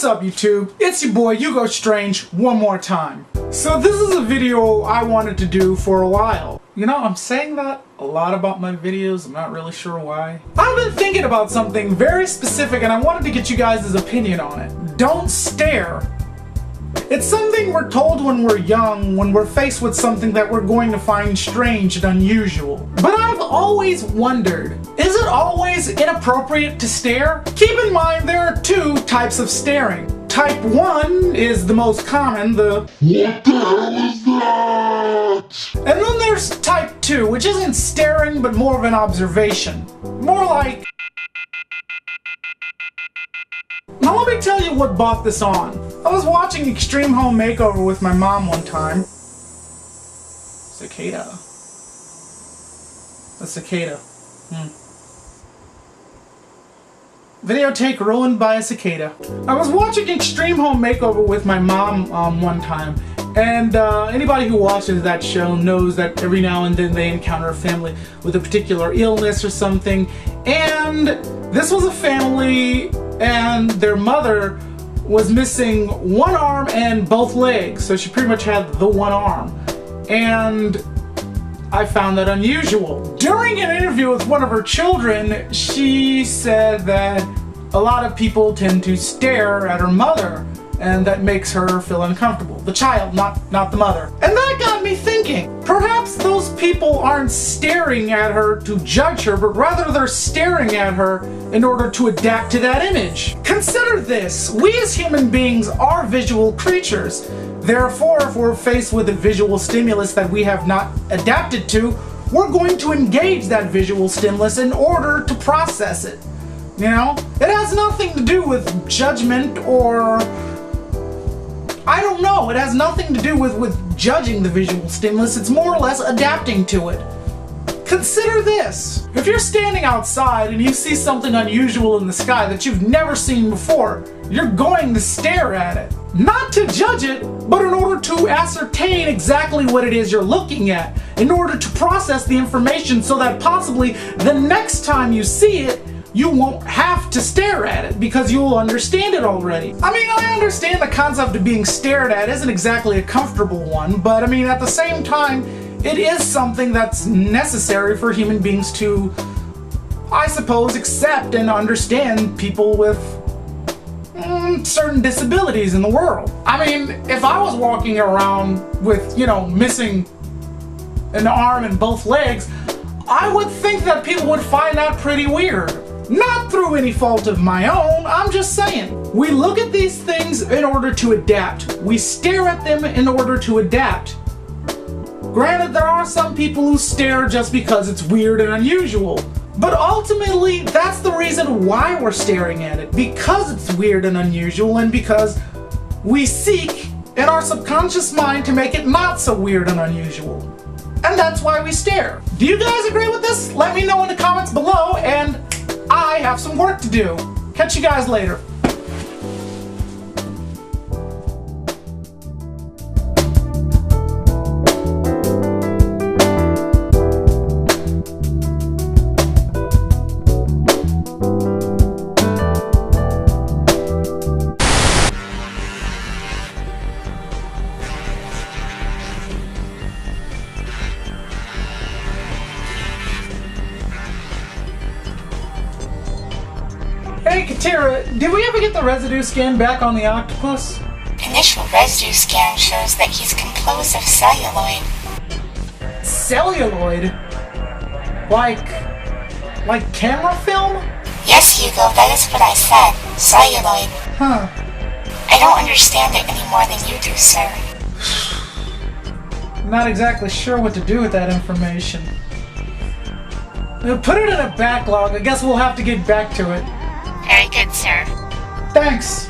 What's up, YouTube? It's your boy Hugo Strange one more time. So this is a video I wanted to do for a while. You know, I'm saying that a lot about my videos, I'm not really sure why. I've been thinking about something very specific and I wanted to get you guys' opinion on it. Don't stare. It's something we're told when we're young, when we're faced with something that we're going to find strange and unusual. But I've always wondered, is it always inappropriate to stare? Keep in mind there are two types of staring. Type 1 is the most common, the "What the hell is that?" And then there's type 2, which isn't staring but more of an observation. More like... Now let me tell you what brought this on. I was watching Extreme Home Makeover with my mom one time. Cicada. A cicada. Videotape ruined by a cicada. I was watching Extreme Home Makeover with my mom one time, and anybody who watches that show knows that every now and then they encounter a family with a particular illness or something, and this was a family and their mother was missing one arm and both legs, so she pretty much had the one arm, and I found that unusual. During an interview with one of her children, she said that a lot of people tend to stare at her mother, and that makes her feel uncomfortable. The child, not the mother. And that got me thinking, perhaps those people aren't staring at her to judge her, but rather they're staring at her in order to adapt to that image. Consider this, we as human beings are visual creatures. Therefore, if we're faced with a visual stimulus that we have not adapted to, we're going to engage that visual stimulus in order to process it. You know? It has nothing to do with judgment or... I don't know, it has nothing to do with judging the visual stimulus, it's more or less adapting to it. Consider this. If you're standing outside and you see something unusual in the sky that you've never seen before, you're going to stare at it. Not to judge it, but in order to ascertain exactly what it is you're looking at, in order to process the information so that possibly the next time you see it, you won't have to stare at it because you'll understand it already. I mean, I understand the concept of being stared at isn't exactly a comfortable one, but I mean, at the same time, it is something that's necessary for human beings to, I suppose, accept and understand people with certain disabilities in the world. I mean, if I was walking around with, you know, missing an arm and both legs, I would think that people would find that pretty weird. Not through any fault of my own, I'm just saying. We look at these things in order to adapt. We stare at them in order to adapt. Granted, there are some people who stare just because it's weird and unusual. But ultimately, that's the reason why we're staring at it. Because it's weird and unusual, and because we seek in our subconscious mind to make it not so weird and unusual. And that's why we stare. Do you guys agree with this? Let me know in the comments below, and I have some work to do. Catch you guys later. Hey Katira, did we ever get the residue scan back on the octopus? Initial residue scan shows that he's composed of celluloid. Celluloid? Like camera film? Yes, Hugo, that is what I said. Celluloid. Huh. I don't understand it any more than you do, sir. I'm not exactly sure what to do with that information. Put it in a backlog. I guess we'll have to get back to it. Very good, sir. Thanks.